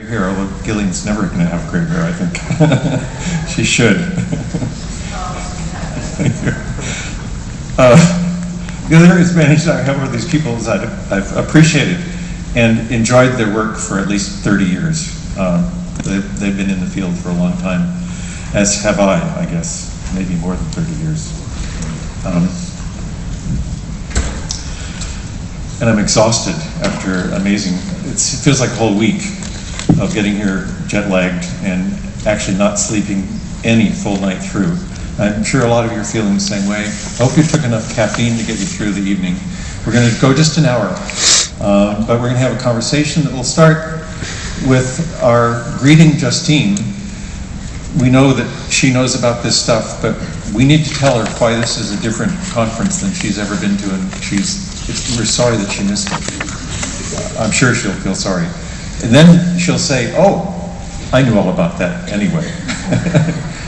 hair, although Gillian's never going to have gray hair, I think. She should. Thank you. The other advantage I have with these people is that I've appreciated and enjoyed their work for at least 30 years. They've been in the field for a long time, as have I guess, maybe more than 30 years. And I'm exhausted after it feels like a whole week of getting here jet lagged and actually not sleeping any full night through. I'm sure a lot of you are feeling the same way. I hope you took enough caffeine to get you through the evening. We're going to go just an hour, but we're going to have a conversation that will start with our greeting Justine. We know that she knows about this stuff, but we need to tell her why this is a different conference than she's ever been to, and we're sorry that she missed it. I'm sure she'll feel sorry. And then she'll say, oh, I knew all about that anyway.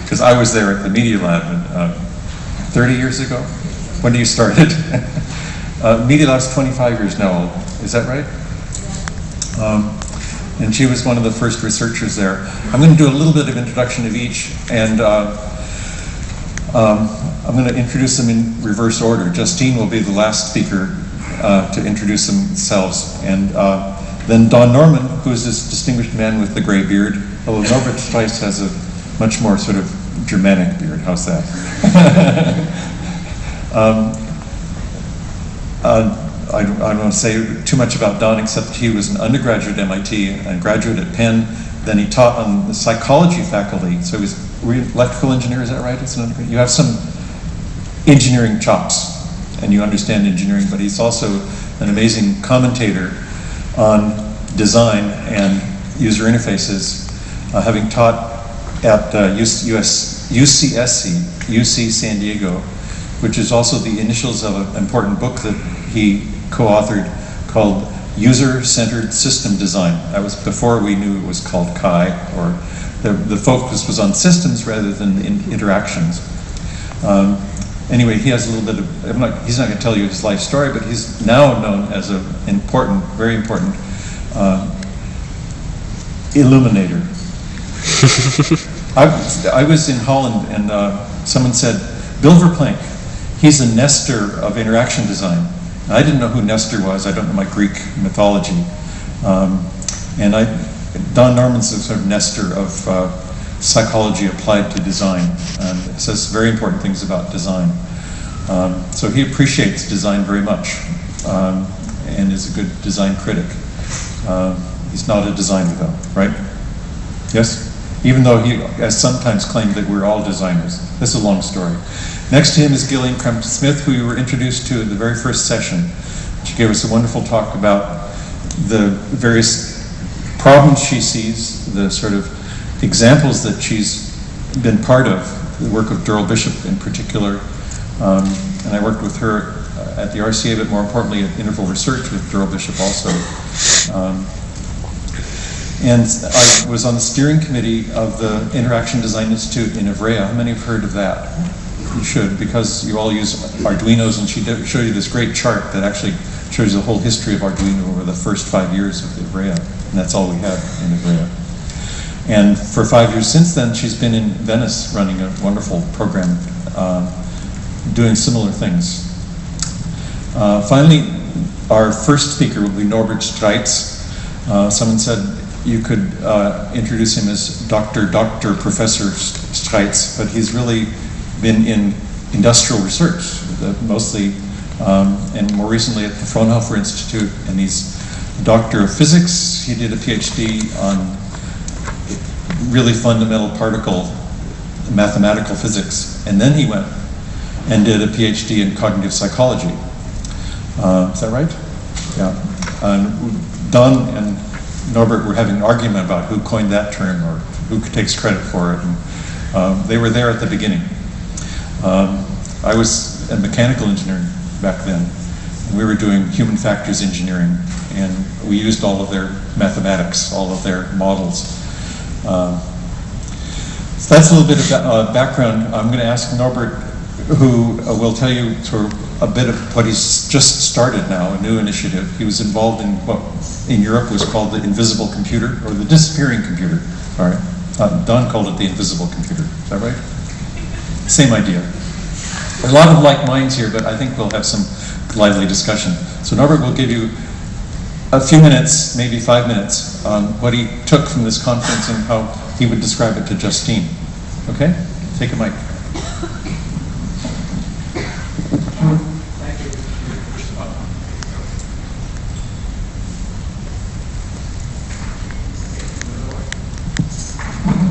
Because I was there at the Media Lab 30 years ago. When you started? Media Lab's 25 years now old. Is that right? And she was one of the first researchers there. I'm going to do a little bit of introduction of each, and I'm going to introduce them in reverse order. Justine will be the last speaker to introduce themselves, and then Don Norman, who's this distinguished man with the gray beard, although Norbert Streitz has a much more sort of Germanic beard. How's that? I don't want to say too much about Don, except he was an undergraduate at MIT and graduate at Penn. Then he taught on the psychology faculty. So were you electrical engineer, is that right? You have some engineering chops, and you understand engineering, but he's also an amazing commentator on design and user interfaces, having taught at UC San Diego, which is also the initials of an important book that he co-authored called User-Centered System Design. That was before we knew it was called CHI, or the focus was on systems rather than interactions. Anyway, he has a little bit of, he's not going to tell you his life story, but he's now known as an important, very important illuminator. I was in Holland, and someone said, Bill Verplank, he's a Nestor of interaction design. And I didn't know who Nestor was. I don't know my Greek mythology. Don Norman's a sort of Nestor of psychology applied to design, and says very important things about design. So he appreciates design very much, and is a good design critic. He's not a designer though, right? Yes? Even though he has sometimes claimed that we're all designers. This is a long story. Next to him is Gillian Kremp-Smith, who we were introduced to at the very first session. She gave us a wonderful talk about the various problems she sees, the sort of examples that she's been part of, the work of Doral Bishop in particular. And I worked with her at the RCA, but more importantly at Interval Research with Doral Bishop also. And I was on the steering committee of the Interaction Design Institute in Ivrea. How many have heard of that? You should, because you all use Arduinos, and she showed you this great chart that actually shows the whole history of Arduino over the first 5 years of Ivrea, and that's all we have in Ivrea. And for 5 years since then, she's been in Venice running a wonderful program doing similar things. Finally, our first speaker will be Norbert Streitz. Someone said you could introduce him as Dr. Professor Streitz, but he's really been in industrial research, mostly, and more recently at the Fraunhofer Institute, and he's a doctor of physics. He did a PhD on really fundamental particle mathematical physics, and then he went and did a PhD in cognitive psychology. Is that right? Yeah. Don and Norbert were having an argument about who coined that term or who takes credit for it, and they were there at the beginning. I was a mechanical engineer back then, and we were doing human factors engineering, and we used all of their mathematics, all of their models. So that's a little bit of background. I'm going to ask Norbert, who will tell you sort of a bit of what he's just started now, a new initiative. He was involved in what in Europe was called the invisible computer, or the disappearing computer. Sorry, Don called it the invisible computer. Is that right? Same idea. A lot of like minds here, but I think we'll have some lively discussion. So Norbert will give you a few minutes, maybe 5 minutes, on what he took from this conference and how he would describe it to Justine. Okay? Take a mic.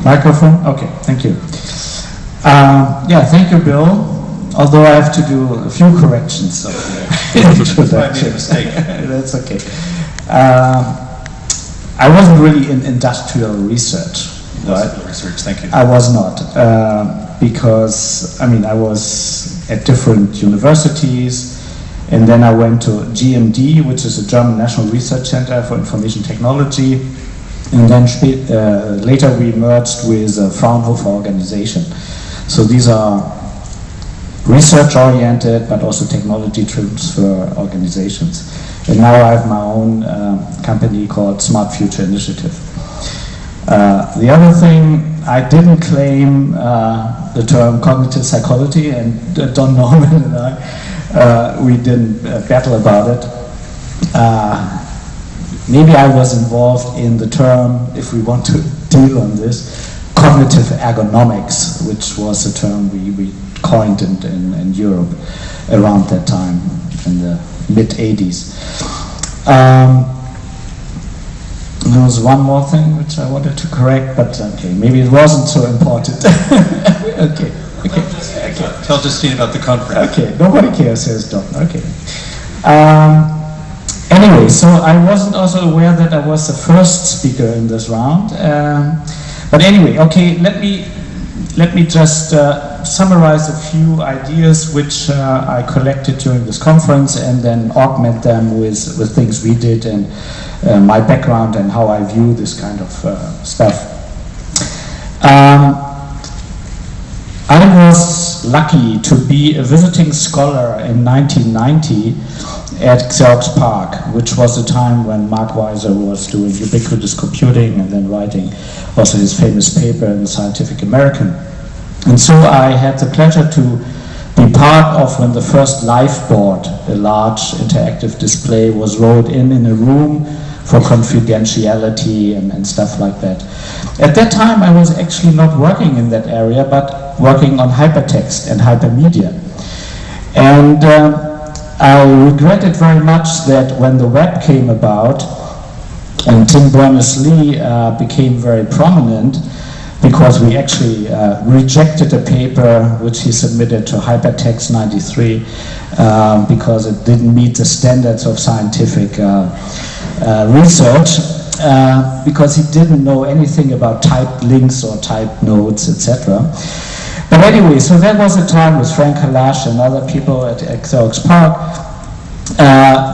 Microphone? Okay, thank you. Yeah, thank you, Bill. Although I have to do a few corrections of the introduction. I made a mistake. That's okay. I wasn't really in industrial research. Industrial research, thank you. I was not, because, I mean, I was at different universities, and then I went to GMD, which is a German National Research Center for Information Technology, and then later we merged with a Fraunhofer organization. So these are research-oriented, but also technology transfer organizations. And now I have my own company called Smart Future Initiative. The other thing, I didn't claim the term cognitive psychology, and Don Norman and I, we didn't battle about it. Maybe I was involved in the term, if we want to deal on this, cognitive ergonomics, which was a term we coined in Europe around that time, in the mid-80s. There was one more thing which I wanted to correct, but okay, maybe it wasn't so important. Okay. Tell Justine about the conference. Okay, nobody cares, says Don. Okay. Anyway, so I wasn't also aware that I was the first speaker in this round. But anyway, okay, let me just summarize a few ideas which I collected during this conference, and then augment them with things we did and my background and how I view this kind of stuff. I was lucky to be a visiting scholar in 1990 at Xerox PARC, which was the time when Mark Weiser was doing ubiquitous computing and then writing also his famous paper in the Scientific American. And so I had the pleasure to be part of when the first live board, a large interactive display, was rolled in a room for confidentiality and stuff like that. At that time I was actually not working in that area, but working on hypertext and hypermedia. And I regretted very much that when the web came about and Tim Berners-Lee became very prominent, because we actually rejected a paper which he submitted to Hypertext 93 because it didn't meet the standards of scientific research, because he didn't know anything about typed links or typed nodes, etc. But anyway, so that was a time with Frank Halash and other people at Xerox PARC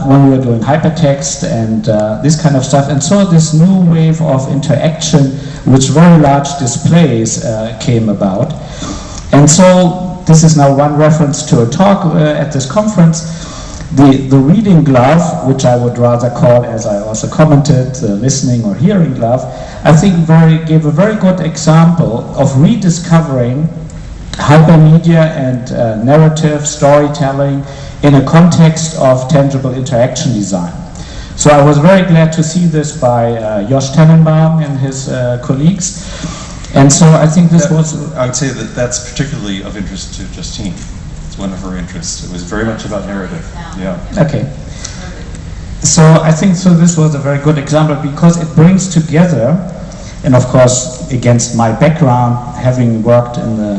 when we were doing hypertext and this kind of stuff, and so this new wave of interaction which very large displays came about. And so this is now one reference to a talk at this conference. The reading glove, which I would rather call, as I also commented, the listening or hearing glove, I think gave a very good example of rediscovering hypermedia and narrative storytelling in a context of tangible interaction design. So I was very glad to see this by Josh Tannenbaum and his colleagues. And so I think this was... I would say that that's particularly of interest to Justine. It's one of her interests. It was very much about narrative. Yeah. Okay. So I think this was a very good example because it brings together, and of course against my background, having worked in the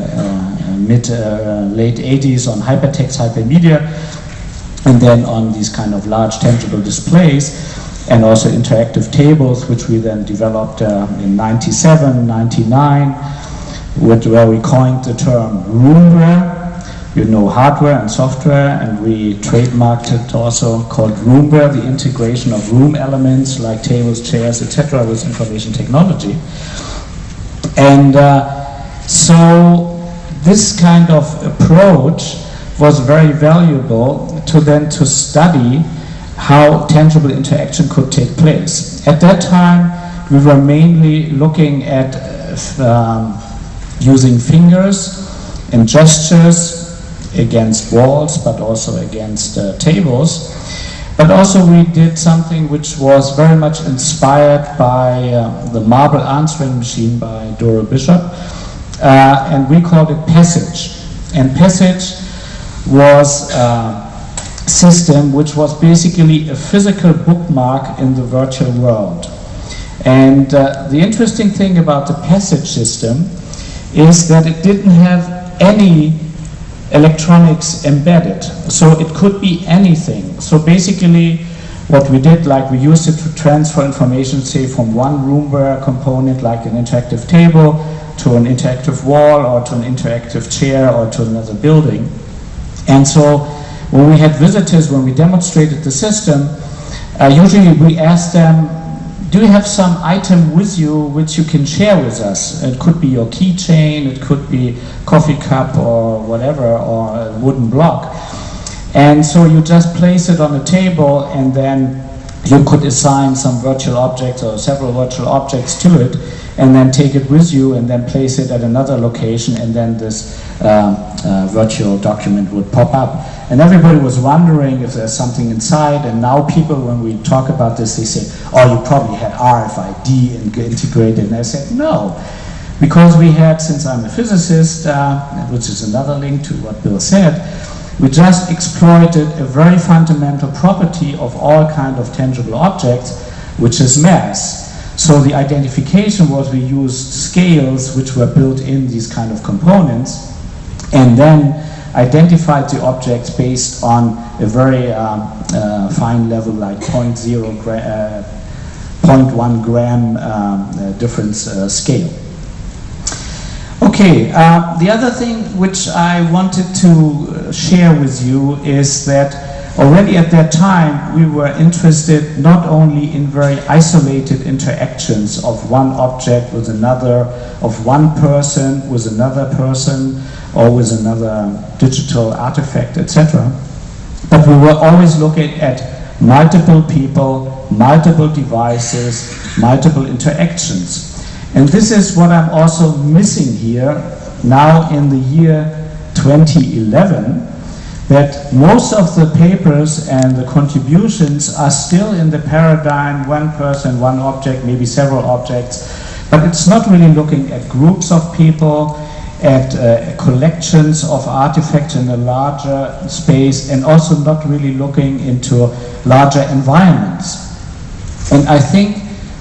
late 80s on hypertext, hypermedia, and then on these kind of large tangible displays, and also interactive tables, which we then developed in 97, 99, where we coined the term roomware. You know, hardware and software, and we trademarked it also called roomware, the integration of room elements like tables, chairs, etc. with information technology. And so this kind of approach was very valuable to study how tangible interaction could take place. At that time, we were mainly looking at using fingers and gestures against walls, but also against tables. But also we did something which was very much inspired by the marble answering machine by Dora Bishop, and we called it Passage. And Passage was a system which was basically a physical bookmark in the virtual world. And the interesting thing about the Passage system is that it didn't have any electronics embedded, so it could be anything. So basically what we did, like we used it to transfer information, say from one roomware component like an interactive table to an interactive wall or to an interactive chair or to another building. And so when we had visitors, when we demonstrated the system, usually we asked them, do you have some item with you which you can share with us? It could be your keychain, it could be coffee cup or whatever, or a wooden block. And so you just place it on the table, and then you could assign some virtual objects or several virtual objects to it, and then take it with you and then place it at another location, and then this virtual document would pop up. And everybody was wondering if there's something inside, and now people, when we talk about this, they say, oh, you probably had RFID integrated. And I said, no, because we had, since I'm a physicist, which is another link to what Bill said, we just exploited a very fundamental property of all kind of tangible objects, which is mass. So the identification was we used scales which were built in these kind of components, and then identified the objects based on a very fine level, like 0.1 gram difference scale. Okay, the other thing which I wanted to share with you is that already at that time we were interested not only in very isolated interactions of one object with another, of one person with another person, or with another digital artifact, etc. But we were always looking at multiple people, multiple devices, multiple interactions. And this is what I'm also missing here now in the year 2011, that most of the papers and the contributions are still in the paradigm one person, one object, maybe several objects, but it's not really looking at groups of people, at collections of artifacts in a larger space, and also not really looking into larger environments. And I think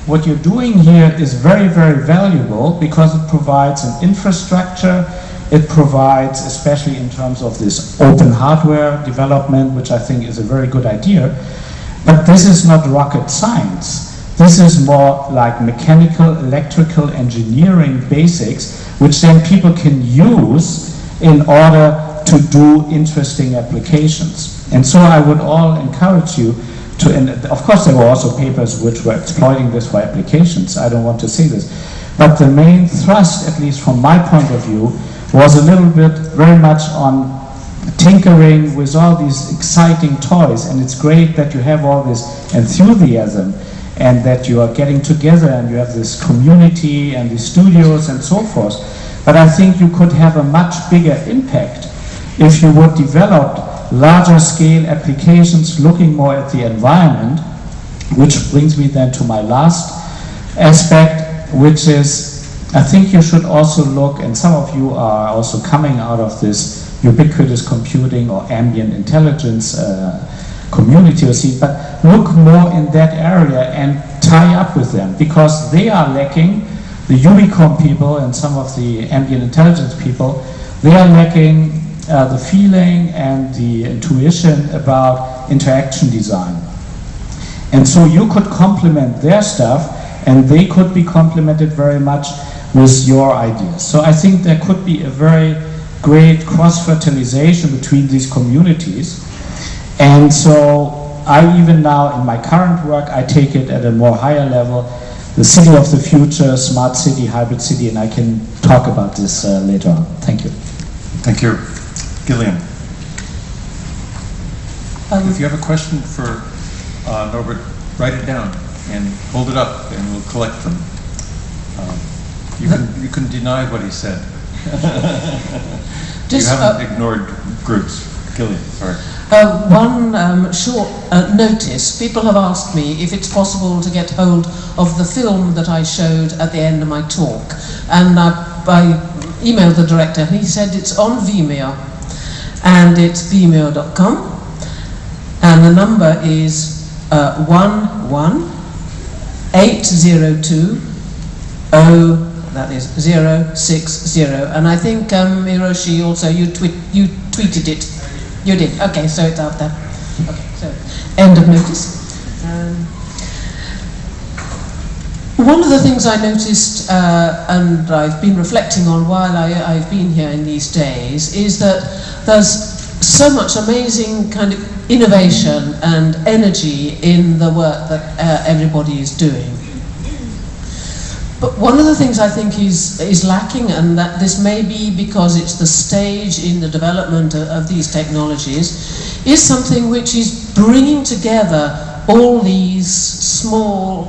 what you're doing here is very, very valuable because it provides an infrastructure, it provides, especially in terms of this open hardware development, which I think is a very good idea, but this is not rocket science. This is more like mechanical, electrical, engineering basics, which then people can use in order to do interesting applications. And so I would all encourage you to, and of course there were also papers which were exploiting this for applications, I don't want to say this, but the main thrust, at least from my point of view, was a little bit very much on tinkering with all these exciting toys, and it's great that you have all this enthusiasm and that you are getting together and you have this community and these studios and so forth. But I think you could have a much bigger impact if you would develop larger scale applications looking more at the environment, which brings me then to my last aspect, which is I think you should also look, and some of you are also coming out of this ubiquitous computing or ambient intelligence community or scene, but look more in that area and tie up with them, because they are lacking, the Unicom people and some of the ambient intelligence people, they are lacking the feeling and the intuition about interaction design. And so you could complement their stuff, and they could be complemented very much with your ideas. So I think there could be a very great cross-fertilization between these communities. And so I even now, in my current work, I take it at a more higher level, the city of the future, smart city, hybrid city, and I can talk about this later on. Thank you. Thank you. Gillian. If you have a question for Norbert, write it down and hold it up, and we'll collect them. You can deny what he said. You haven't ignored groups. Gillian, sorry. One short notice. People have asked me if it's possible to get hold of the film that I showed at the end of my talk. And I emailed the director, and he said it's on Vimeo. And it's vimeo.com. And the number is 11802 that is 060. And I think Hiroshi also, you tweeted it. You did. Okay, so it's out there. Okay, so end of notice. One of the things I noticed, and I've been reflecting on while I've been here in these days, is that there's so much amazing kind of innovation and energy in the work that everybody is doing. But one of the things I think is lacking, and that this may be because it's the stage in the development of these technologies, is something which is bringing together all these small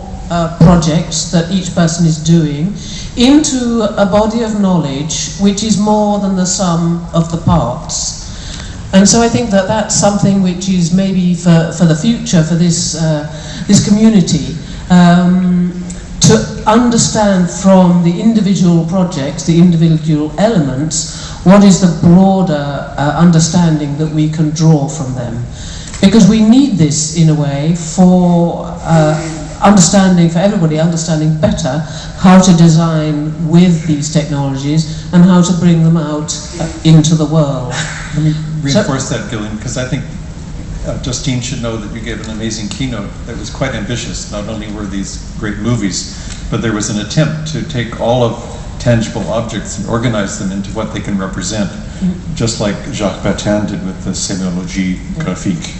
projects that each person is doing into a body of knowledge which is more than the sum of the parts. And so I think that that's something which is maybe for the future, for this, this community, to understand from the individual projects, the individual elements, what is the broader understanding that we can draw from them. Because we need this, in a way, for understanding, for everybody understanding better how to design with these technologies and how to bring them out into the world. Let me reinforce that, Gillian, because I think Justine should know that you gave an amazing keynote that was quite ambitious. Not only were these great movies, but there was an attempt to take all of tangible objects and organize them into what they can represent, just like Jacques Batin did with the sémiologie graphique.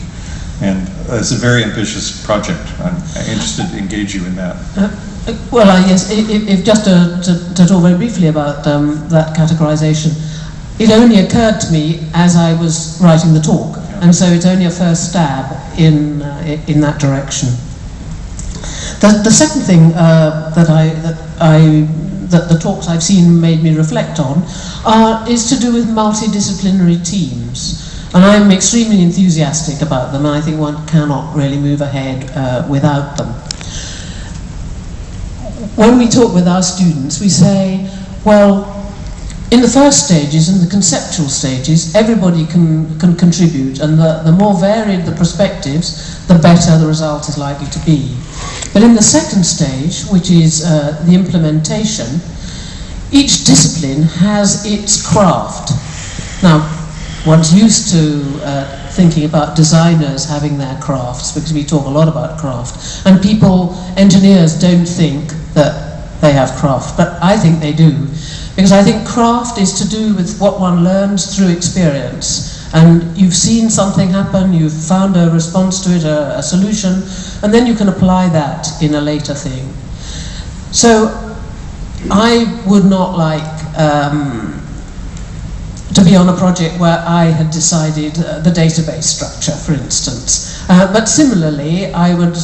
And it's a very ambitious project. I'm interested to engage you in that. Well, yes, if just to talk very briefly about that categorization, it only occurred to me as I was writing the talk, and so it's only a first stab in that direction. The second thing that the talks I've seen made me reflect on is to do with multidisciplinary teams. And I'm extremely enthusiastic about them, and I think one cannot really move ahead without them. When we talk with our students, we say, well, in the first stages, in the conceptual stages, everybody can contribute, and the more varied the perspectives, the better the result is likely to be. But in the second stage, which is the implementation, each discipline has its craft. Now, one's used to thinking about designers having their crafts, because we talk a lot about craft. And engineers don't think that they have craft, but I think they do. Because I think craft is to do with what one learns through experience. And you've seen something happen, you've found a response to it, a solution, and then you can apply that in a later thing. So I would not like to be on a project where I had decided the database structure, for instance. But similarly, I would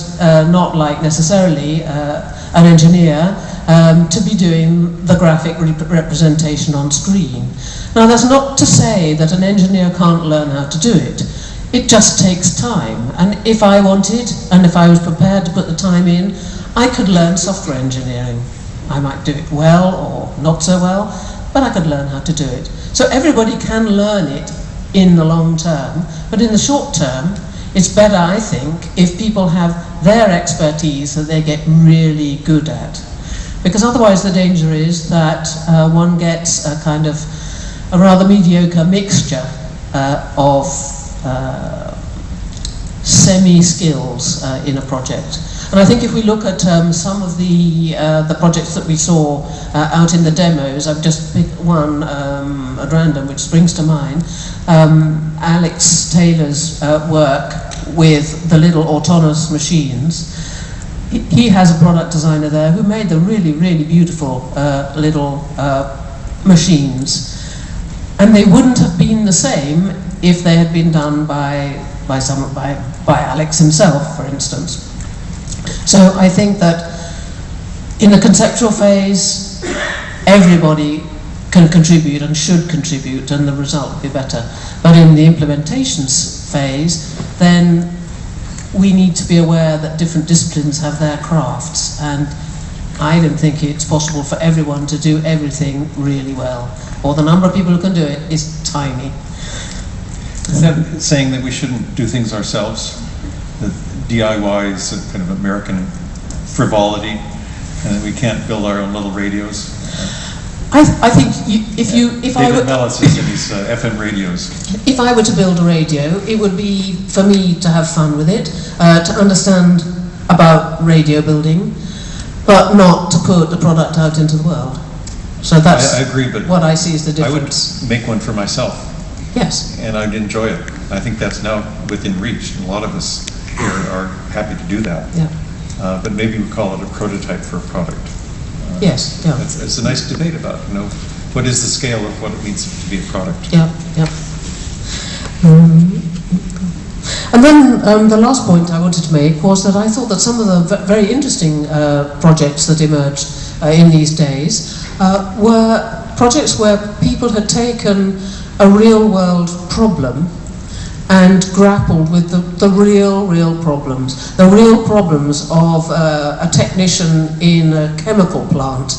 not like necessarily an engineer to be doing the graphic representation on screen. Now, that's not to say that an engineer can't learn how to do it. It just takes time. And if I wanted, and if I was prepared to put the time in, I could learn software engineering. I might do it well or not so well, but I could learn how to do it. So everybody can learn it in the long term, but in the short term, it's better, I think, if people have their expertise that they get really good at. Because otherwise the danger is that one gets a kind of a rather mediocre mixture of semi-skills in a project. And I think if we look at some of the projects that we saw out in the demos, I've just picked one at random which springs to mind. Alex Taylor's work with the little autonomous machines. He has a product designer there who made the really, really beautiful little machines. And they wouldn't have been the same if they had been done by by Alex himself, for instance. So I think that in the conceptual phase, everybody can contribute and should contribute, and the result will be better. But in the implementation phase, then we need to be aware that different disciplines have their crafts, and I don't think it's possible for everyone to do everything really well, or the number of people who can do it is tiny. Is that saying that we shouldn't do things ourselves? That DIY is a kind of American frivolity, and that we can't build our own little radios? I think if I David were... Mellis is in his FM radios. If I were to build a radio, it would be for me to have fun with it, to understand about radio building, but not to put the product out into the world. So that's I agree, but what I see as the difference. I would make one for myself. Yes. And I'd enjoy it. I think that's now within reach, and a lot of us here are happy to do that. Yeah. But maybe we call it a prototype for a product. Yes. Yeah. It's a nice debate about, what is the scale of what it means to be a product. Yeah. Yeah. And then the last point I wanted to make was that I thought that some of the very interesting projects that emerged in these days were projects where people had taken a real-world problem and grappled with the real problems. The real problems of a technician in a chemical plant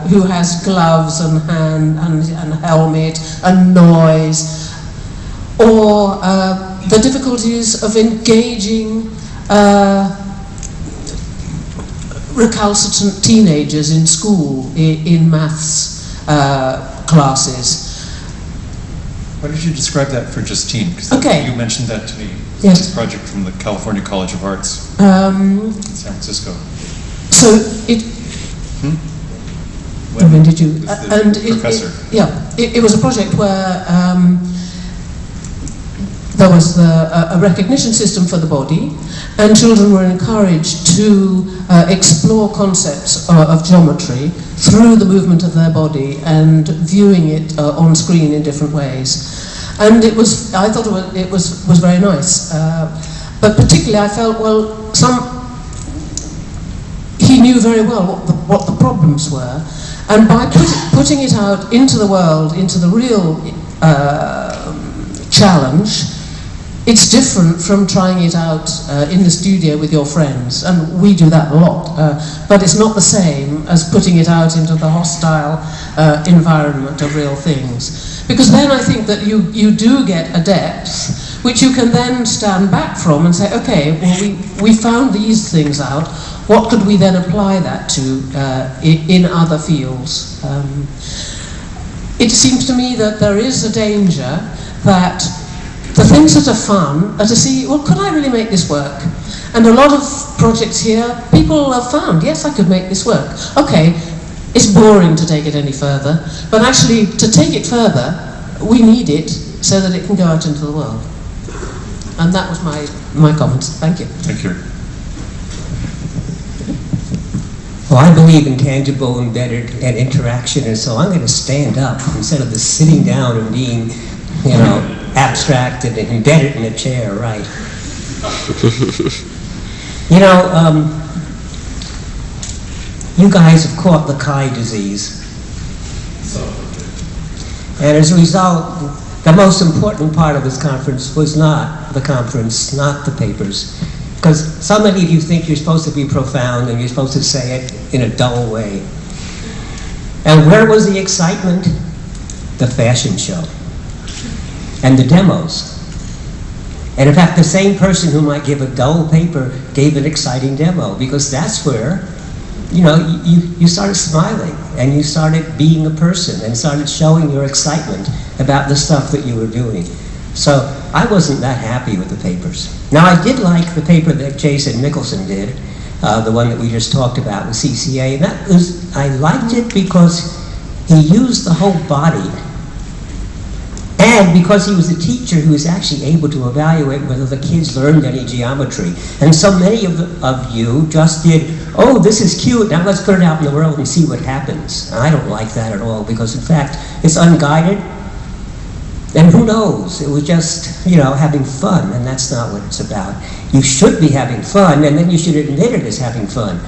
who has gloves and helmet and noise, or the difficulties of engaging recalcitrant teenagers in school in maths classes. Why don't you describe that for Justine? Because you mentioned that to me. Yes. It's a project from the California College of Arts in San Francisco. So it... When did you... And professor. It was a project where there was a recognition system for the body, and children were encouraged to explore concepts of geometry through the movement of their body and viewing it on screen in different ways. And I thought it was very nice. But particularly I felt, he knew very well what the problems were, and by putting it out into the world, into the real challenge, it's different from trying it out in the studio with your friends, and we do that a lot, but it's not the same as putting it out into the hostile environment of real things. Because then I think that you do get a depth which you can then stand back from and say, okay, well we found these things out, what could we then apply that to in other fields? It seems to me that there is a danger that the things that are fun are to see, well, could I really make this work? And a lot of projects here, people have found, yes, I could make this work. Okay, it's boring to take it any further, but actually, to take it further, we need it so that it can go out into the world. And that was my comments. Thank you. Thank you. Well, I believe in tangible, embedded, and interaction, and so I'm going to stand up instead of just sitting down and being, abstract and embedded in a chair, right? You guys have caught the Kai disease. And as a result, the most important part of this conference was not the conference, not the papers. Because so many of you think you're supposed to be profound and you're supposed to say it in a dull way. And where was the excitement? The fashion show. And the demos. And in fact, the same person who might give a dull paper gave an exciting demo, because that's where, you started smiling and you started being a person and started showing your excitement about the stuff that you were doing. So I wasn't that happy with the papers. Now I did like the paper that Jason Nicholson did, the one that we just talked about with CCA, and I liked it because he used the whole body. And because he was a teacher who was actually able to evaluate whether the kids learned any geometry. And so many of you just did, oh, this is cute, now let's put it out in the world and see what happens. And I don't like that at all, because in fact, it's unguided, And who knows, it was just, you know, having fun, and that's not what it's about. You should be having fun, and then you should admit it as having fun.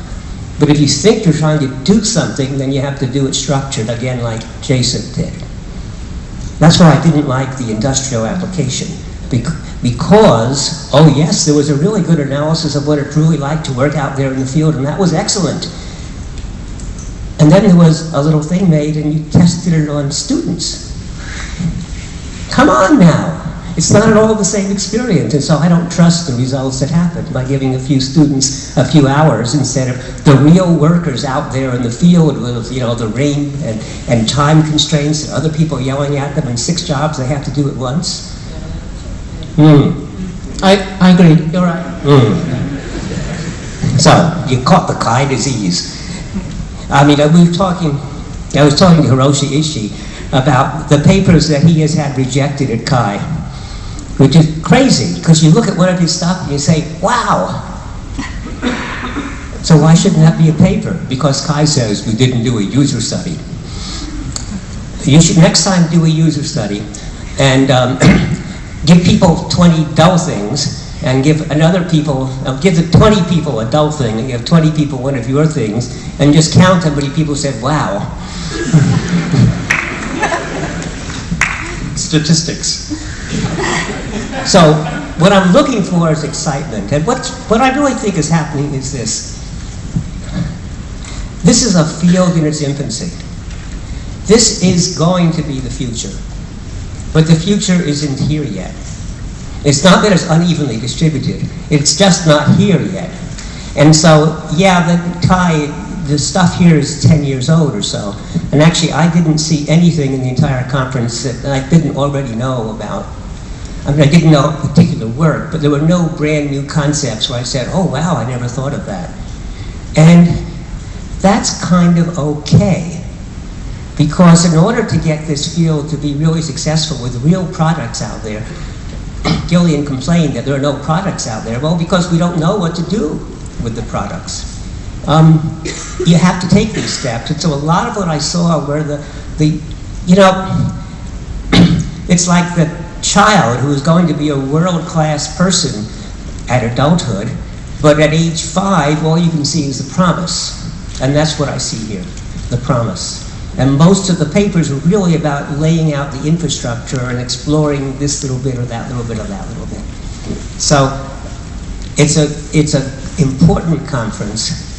But if you think you're trying to do something, then you have to do it structured, again, like Jason did. That's why I didn't like the industrial application. Because, oh yes, there was a really good analysis of what it really like to work out there in the field, and that was excellent. And then there was a little thing made, and you tested it on students. Come on now. It's not at all the same experience, and so I don't trust the results that happened by giving a few students a few hours instead of the real workers out there in the field with, you know, the rain and time constraints and other people yelling at them and 6 jobs they have to do at once. I agree, you're right. So, you caught the Kai disease. I mean, I was talking to Hiroshi Ishii about the papers that he has had rejected at Kai, which is crazy, because you look at one of his stuff and you say, wow. So why shouldn't that be a paper? Because Kai says you didn't do a user study. You should next time do a user study and give people 20 dull things and give give the 20 people a dull thing and give 20 people one of your things and just count how many people said, wow. Statistics. So what I'm looking for is excitement. And what I really think is happening is this. This is a field in its infancy. This is going to be the future. But the future isn't here yet. It's not that it's unevenly distributed. It's just not here yet. And so, yeah, the stuff here is 10 years old or so. And actually, I didn't see anything in the entire conference that I didn't already know about. I mean, I didn't know particular work, but there were no brand new concepts where I said, oh, wow, I never thought of that. And that's kind of okay. Because in order to get this field to be really successful with real products out there, Gillian complained that there are no products out there. Well, because we don't know what to do with the products. You have to take these steps. And so a lot of what I saw were you know, it's like the child who is going to be a world-class person at adulthood, but at age 5, all you can see is the promise. And that's what I see here, the promise. And most of the papers were really about laying out the infrastructure and exploring this little bit or that little bit or that little bit. So it's an important conference,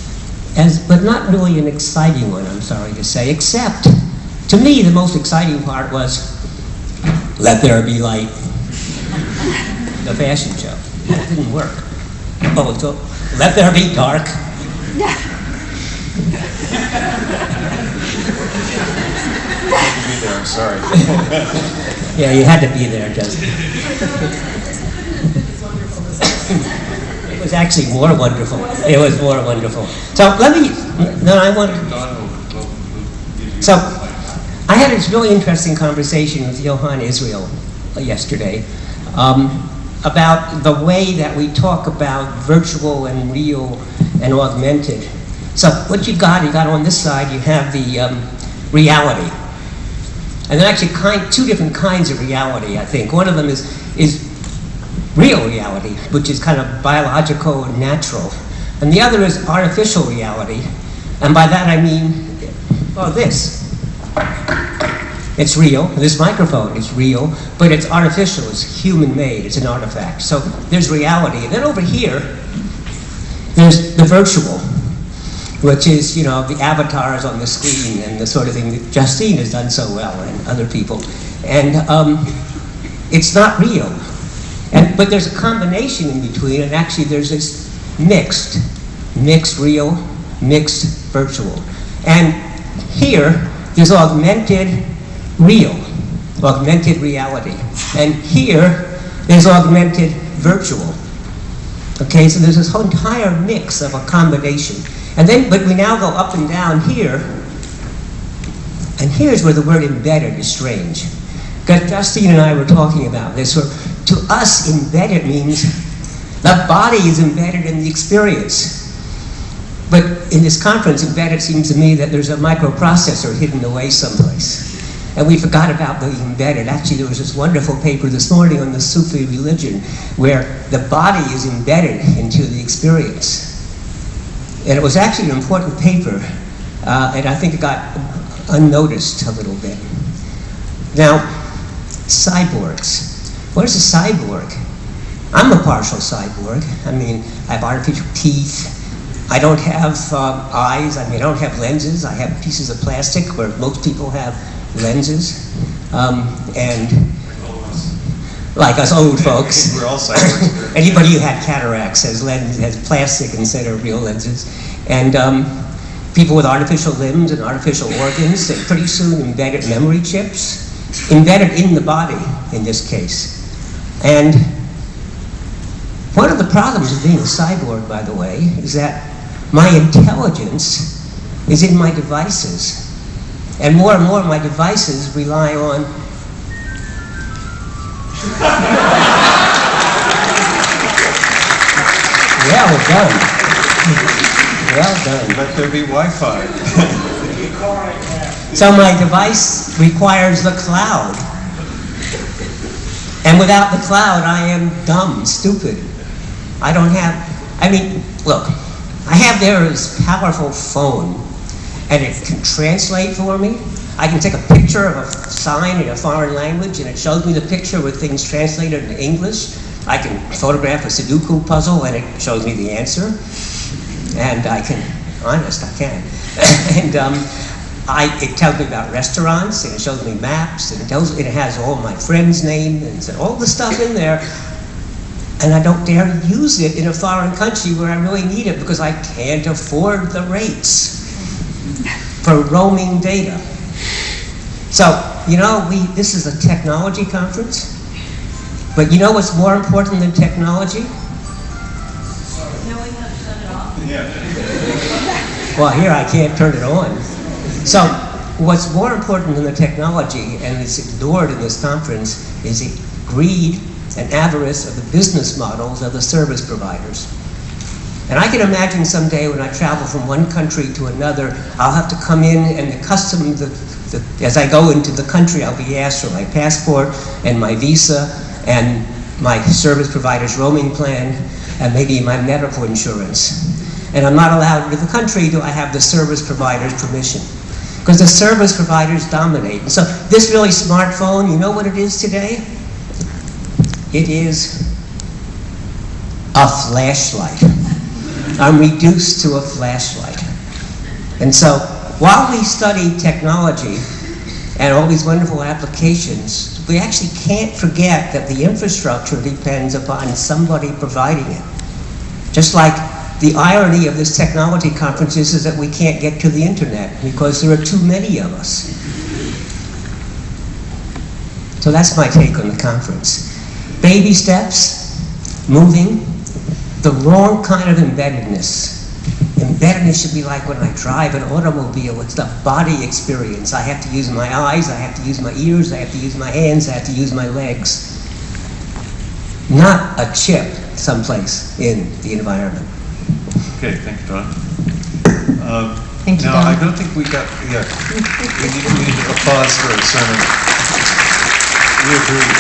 but not really an exciting one, I'm sorry to say, except, to me, the most exciting part was, let there be light, the fashion show. That didn't work. Oh, so, let there be dark. Be there, I'm sorry. Yeah, you had to be there, Justin. It was actually more wonderful. It was more wonderful. So So I had this really interesting conversation with Johan Israel yesterday about the way that we talk about virtual and real and augmented. So what you got on this side, you have the reality. And there are actually two different kinds of reality, I think. One of them is real reality, which is kind of biological and natural. And the other is artificial reality. And by that I mean, well, this. It's real. This microphone is real, but it's artificial. It's human-made. It's an artifact. So there's reality. And then over here, there's the virtual, which is, you know, the avatars on the screen and the sort of thing that Justine has done so well and other people. And it's not real. But there's a combination in between, and actually there's this mixed real, mixed virtual. And here, there's augmented real, augmented reality. And here, there's augmented virtual. Okay, so there's this whole entire mix of a combination. And then, but we now go up and down here, and here's where the word embedded is strange. Because Justine and I were talking about this, where to us, embedded means the body is embedded in the experience. But in this conference, embedded seems to me that there's a microprocessor hidden away someplace. And we forgot about the embedded. Actually, there was this wonderful paper this morning on the Sufi religion where the body is embedded into the experience. And it was actually an important paper, and I think it got unnoticed a little bit. Now, cyborgs. What is a cyborg? I'm a partial cyborg. I mean, I have artificial teeth. I don't have eyes. I mean, I don't have lenses. I have pieces of plastic where most people have lenses. And like us old folks. We're all cyborgs. Anybody who had cataracts has plastic instead of real lenses. And people with artificial limbs and artificial organs, and pretty soon embedded memory chips, embedded in the body in this case. And one of the problems of being a cyborg, by the way, is that my intelligence is in my devices. And more my devices rely on well done. Well done. Let there be Wi-Fi. So my device requires the cloud. And without the cloud, I am dumb, stupid. I don't have, I mean, look, I have there this powerful phone, and it can translate for me. I can take a picture of a sign in a foreign language, and it shows me the picture with things translated in English. I can photograph a Sudoku puzzle, and it shows me the answer. And I can, honest, I can. And it tells me about restaurants, and it shows me maps, and it has all my friends' names, and all the stuff in there. And I don't dare use it in a foreign country where I really need it because I can't afford the rates for roaming data. So, you know, this is a technology conference, but you know what's more important than technology? Knowing how to shut it off? Yeah. Well, here I can't turn it on. So, what's more important than the technology, and it's ignored in this conference, is the greed and avarice of the business models of the service providers. And I can imagine someday when I travel from one country to another, I'll have to come in and as I go into the country, I'll be asked for my passport and my visa and my service provider's roaming plan and maybe my medical insurance. And I'm not allowed into the country till I have the service provider's permission. Because the service providers dominate. And so this really smartphone, you know what it is today? It is a flashlight. I'm reduced to a flashlight. And so while we study technology and all these wonderful applications, we actually can't forget that the infrastructure depends upon somebody providing it. Just like the irony of this technology conference is that we can't get to the internet because there are too many of us. So that's my take on the conference. Baby steps, moving, the wrong kind of embeddedness. Embeddedness should be like when I drive an automobile, it's the body experience. I have to use my eyes, I have to use my ears, I have to use my hands, I have to use my legs. Not a chip someplace in the environment. Okay, thank you, Don. Thank you, now, Don. I don't think we got, yeah, we need applause for a sermon. We agree.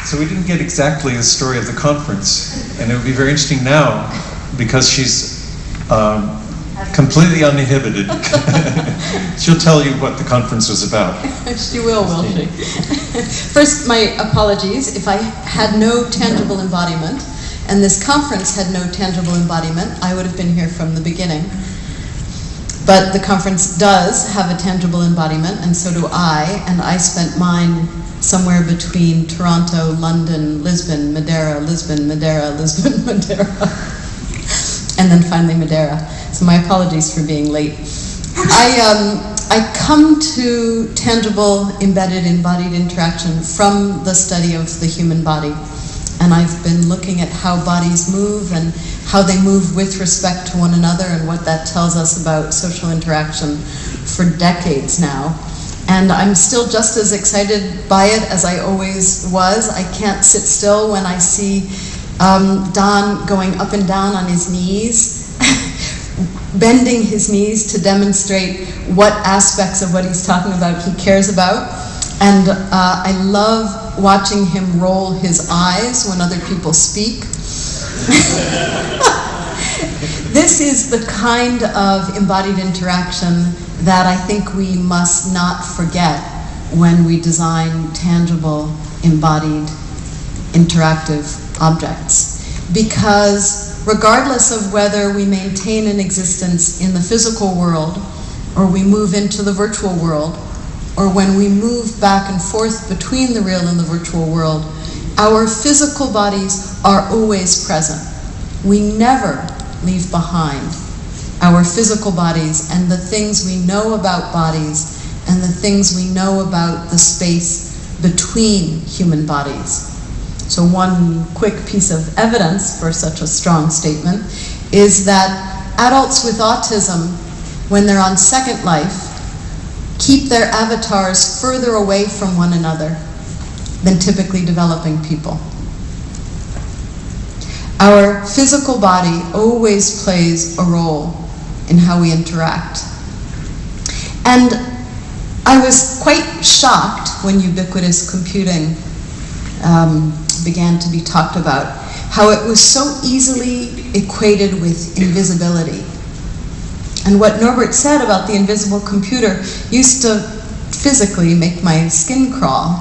So we didn't get exactly the story of the conference, and it would be very interesting now, because she's completely uninhibited. She'll tell you what the conference was about. She will she? First, my apologies. If I had no tangible embodiment, and this conference had no tangible embodiment, I would have been here from the beginning. But the conference does have a tangible embodiment, and so do I, and I spent mine somewhere between Toronto, London, Lisbon, Madeira, Lisbon, Madeira, Lisbon, Madeira, and then finally Madeira. So my apologies for being late. I come to tangible, embedded, embodied interaction from the study of the human body. And I've been looking at how bodies move and how they move with respect to one another and what that tells us about social interaction for decades now. And I'm still just as excited by it as I always was. I can't sit still when I see Don going up and down on his knees, bending his knees to demonstrate what aspects of what he's talking about he cares about. And I love watching him roll his eyes when other people speak. This is the kind of embodied interaction that I think we must not forget when we design tangible, embodied, interactive objects. Because regardless of whether we maintain an existence in the physical world, or we move into the virtual world, or when we move back and forth between the real and the virtual world, our physical bodies are always present. We never leave behind our physical bodies and the things we know about bodies and the things we know about the space between human bodies. So one quick piece of evidence for such a strong statement is that adults with autism, when they're on Second Life, keep their avatars further away from one another than typically developing people. Our physical body always plays a role in how we interact. And I was quite shocked when ubiquitous computing began to be talked about, how it was so easily equated with invisibility. And what Norbert said about the invisible computer used to physically make my skin crawl,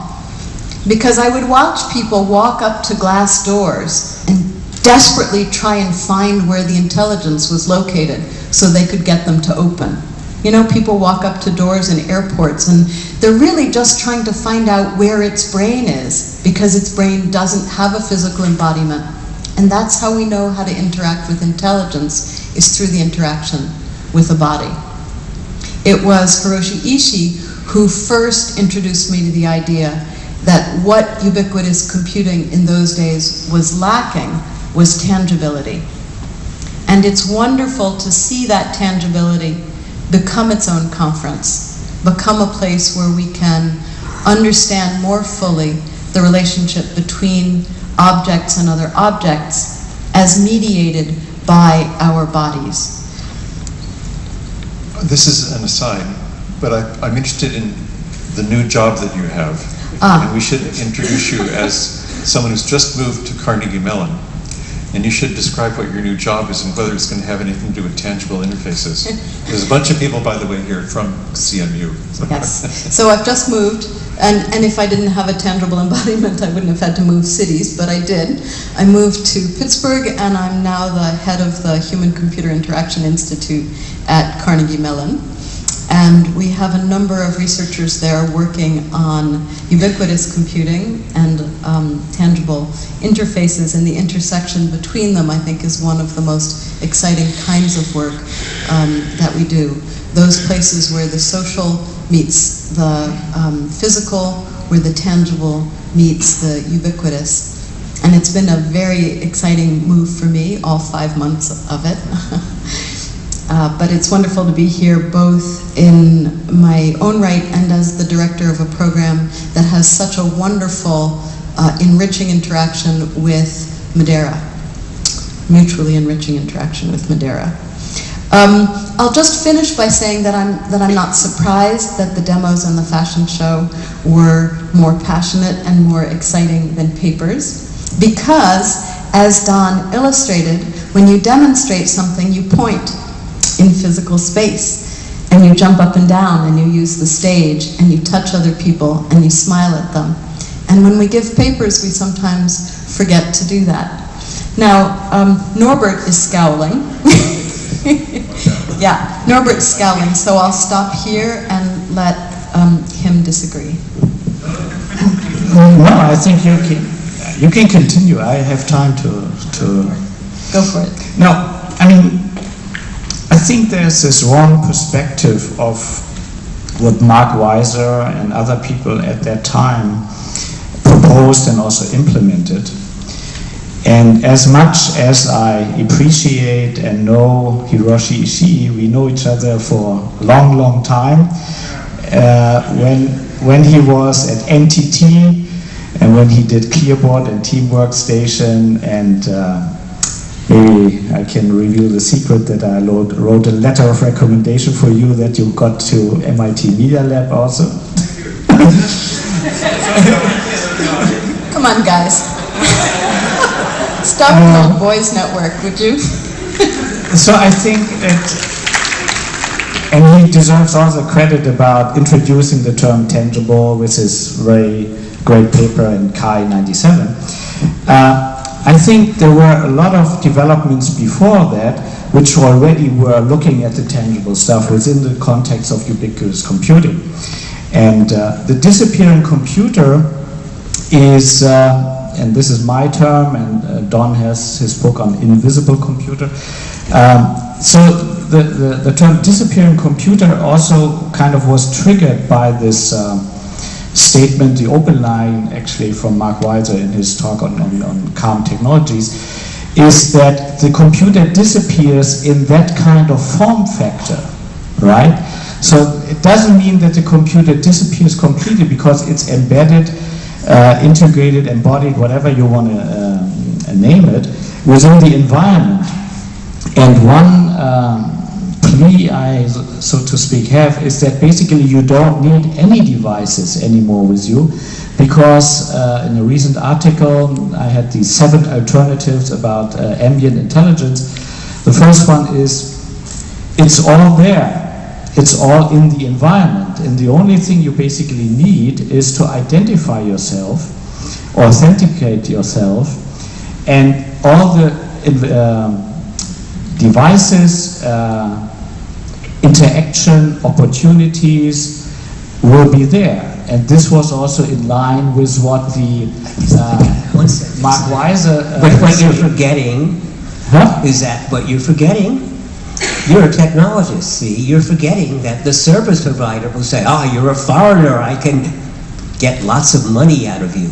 because I would watch people walk up to glass doors and desperately try and find where the intelligence was located so they could get them to open. You know, people walk up to doors in airports and they're really just trying to find out where its brain is, because its brain doesn't have a physical embodiment. And that's how we know how to interact with intelligence, is through the interaction with the body. It was Hiroshi Ishii who first introduced me to the idea that what ubiquitous computing in those days was lacking was tangibility. And it's wonderful to see that tangibility become its own conference, become a place where we can understand more fully the relationship between objects and other objects as mediated by our bodies. This is an aside, but I'm interested in the new job that you have. And we should introduce you as someone who's just moved to Carnegie Mellon. And you should describe what your new job is and whether it's going to have anything to do with tangible interfaces. There's a bunch of people, by the way, here from CMU. Yes. So I've just moved, and if I didn't have a tangible embodiment, I wouldn't have had to move cities, but I did. I moved to Pittsburgh, and I'm now the head of the Human-Computer Interaction Institute at Carnegie Mellon. And we have a number of researchers there working on ubiquitous computing and tangible interfaces, and the intersection between them, I think, is one of the most exciting kinds of work that we do. Those places where the social meets the physical, where the tangible meets the ubiquitous. And it's been a very exciting move for me, all 5 months of it. But it's wonderful to be here both in my own right and as the director of a program that has such a wonderful, enriching interaction with Madeira, mutually enriching interaction with Madeira. I'll just finish by saying that I'm not surprised that the demos and the fashion show were more passionate and more exciting than papers, because, as Don illustrated, when you demonstrate something, you point in physical space, and you jump up and down, and you use the stage, and you touch other people, and you smile at them. And when we give papers, we sometimes forget to do that. Now, Norbert is scowling. Yeah, Norbert's scowling, so I'll stop here and let him disagree. No, I think you can continue. I have time to Go for it. No, I mean, I think there's this wrong perspective of what Mark Weiser and other people at that time proposed and also implemented. And as much as I appreciate and know Hiroshi Ishii, we know each other for a long, long time. When he was at NTT and when he did Clearboard and Team Workstation and maybe I can reveal the secret that I wrote a letter of recommendation for you that you got to MIT Media Lab also. Come on, guys. Stop the old boys network, would you? So I think that, and he deserves all the credit about introducing the term tangible with his very great paper in Kai 97. I think there were a lot of developments before that which already were looking at the tangible stuff within the context of ubiquitous computing. And the disappearing computer is, and this is my term, and Don has his book on invisible computer. So the term disappearing computer also kind of was triggered by this statement, the open line actually from Mark Weiser in his talk on calm technologies, is that the computer disappears in that kind of form factor, right? So it doesn't mean that the computer disappears completely because it's embedded, integrated, embodied, whatever you want to name it, within the environment. And one plea I, so to speak, have is that basically you don't need any devices anymore with you, because in a recent article I had these 7 alternatives about ambient intelligence. The first one is, it's all there. It's all in the environment, and the only thing you basically need is to identify yourself, authenticate yourself, and all the devices, interaction, opportunities will be there. And this was also in line with what the Mark Weiser... But what you're forgetting, is that what you're forgetting? You're a technologist, see? You're forgetting that the service provider will say, oh, you're a foreigner, I can get lots of money out of you.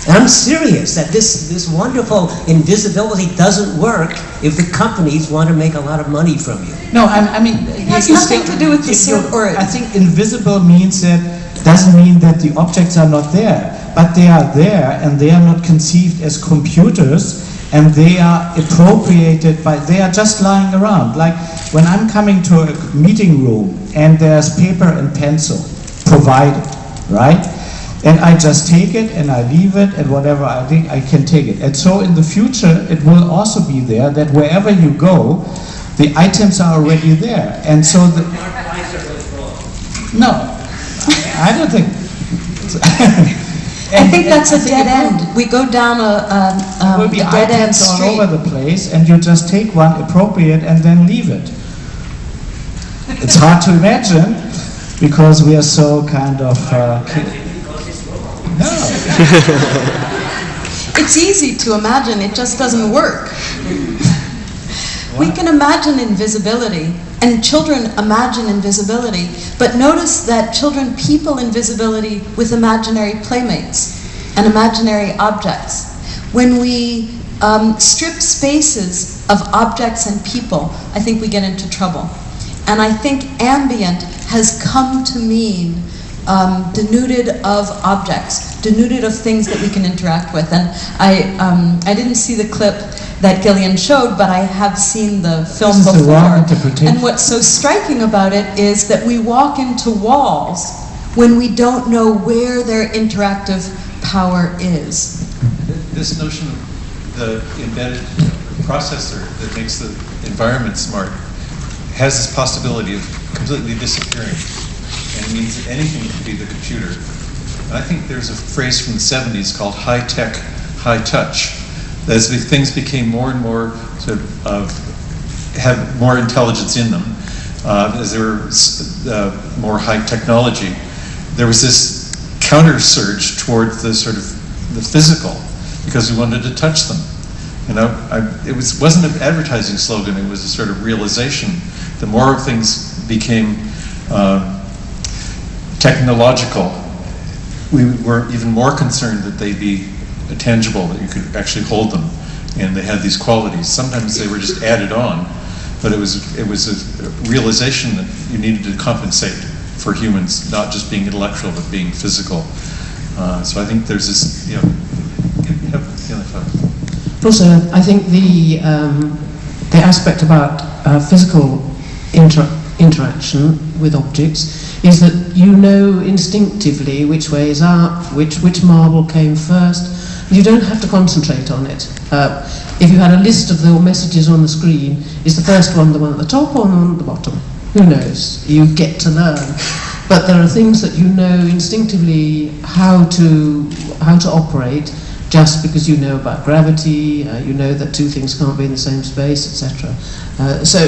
And I'm serious that this wonderful invisibility doesn't work if the companies want to make a lot of money from you. No, I mean... It has nothing to do with the server. I think invisible means that, doesn't mean that the objects are not there, but they are there and they are not conceived as computers, and they are appropriated by, they are just lying around. Like when I'm coming to a meeting room and there's paper and pencil provided, right? And I just take it and I leave it, and whatever I think I can take it. And so in the future it will also be there that wherever you go, the items are already there. And so the... No, I don't think... I think that's a dead end. We go down a will be dead end items all street. over the place, and you just take one appropriate and then leave it. It's hard to imagine because we are so kind of... no. It's easy to imagine, it just doesn't work. We can imagine invisibility, and children imagine invisibility, but notice that children people invisibility with imaginary playmates and imaginary objects. When we strip spaces of objects and people, I think we get into trouble. And I think ambient has come to mean denuded of objects, denuded of things that we can interact with. And I didn't see the clip that Gillian showed, but I have seen the film This is before. a wrong interpretation. And what's so striking about it is that we walk into walls when we don't know where their interactive power is. This notion of the embedded processor that makes the environment smart has this possibility of completely disappearing. And it means that anything can be the computer. And I think there's a phrase from the 70s called high tech, high touch. As the things became more and more sort of have more intelligence in them, as there were more high technology, there was this counter surge towards the sort of the physical, because we wanted to touch them. You know, it wasn't an advertising slogan, it was a sort of realization. The more things became technological, we were even more concerned that they be tangible, that you could actually hold them, and they had these qualities. Sometimes they were just added on, but it was a realization that you needed to compensate for humans, not just being intellectual, but being physical. So I think there's this, you know, have the other thought. Also, I think the aspect about physical interaction with objects is that you know instinctively which way is up, which marble came first. You don't have to concentrate on it. If you had a list of the messages on the screen, is the first one the one at the top or the one at the bottom? Who knows? You get to learn. But there are things that you know instinctively how to operate, just because you know about gravity, you know that two things can't be in the same space, etc. So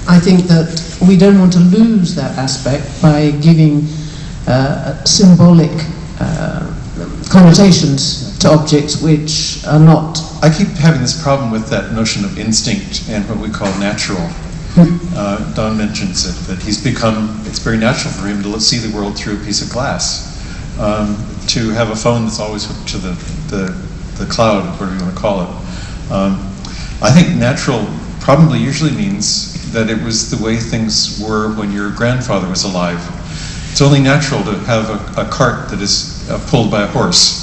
I think that we don't want to lose that aspect by giving symbolic connotations to objects which are not. I keep having this problem with that notion of instinct and what we call natural. Don mentions it, that it's very natural for him to see the world through a piece of glass. To have a phone that's always hooked to the cloud, whatever you want to call it. I think natural probably usually means that it was the way things were when your grandfather was alive. It's only natural to have a cart that is pulled by a horse,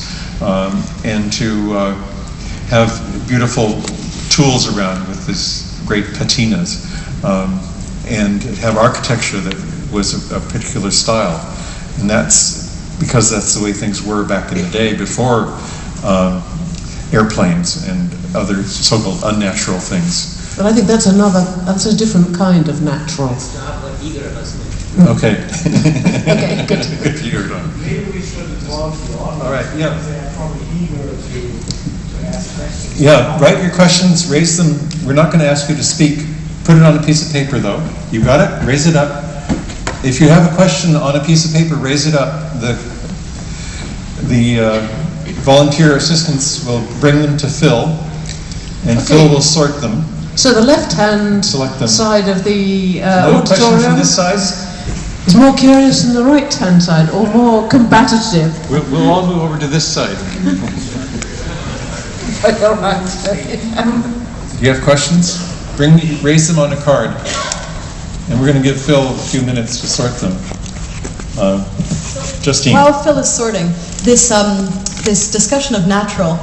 and to have beautiful tools around with this great patinas, and have architecture that was a particular style. And that's because that's the way things were back in the day before airplanes and other so-called unnatural things. But I think that's a different kind of natural. It's not what either of us think. Okay. Okay, good. Good for you, Don. Maybe we should involve the audience. All right, yeah. Because they are probably eager to ask questions. Yeah, write your questions, raise them. We're not going to ask you to speak. Put it on a piece of paper, though. You got it? Raise it up. If you have a question on a piece of paper, raise it up. The volunteer assistants will bring them to Phil, and Okay. Phil will sort them. So the left-hand Select them. side of the No question from auditorium this side? is more curious than the right-hand side, or more combative. We'll all move over to this side. You have questions? Raise them on a card, and we're going to give Phil a few minutes to sort them. Justine. While Phil is sorting, this discussion of natural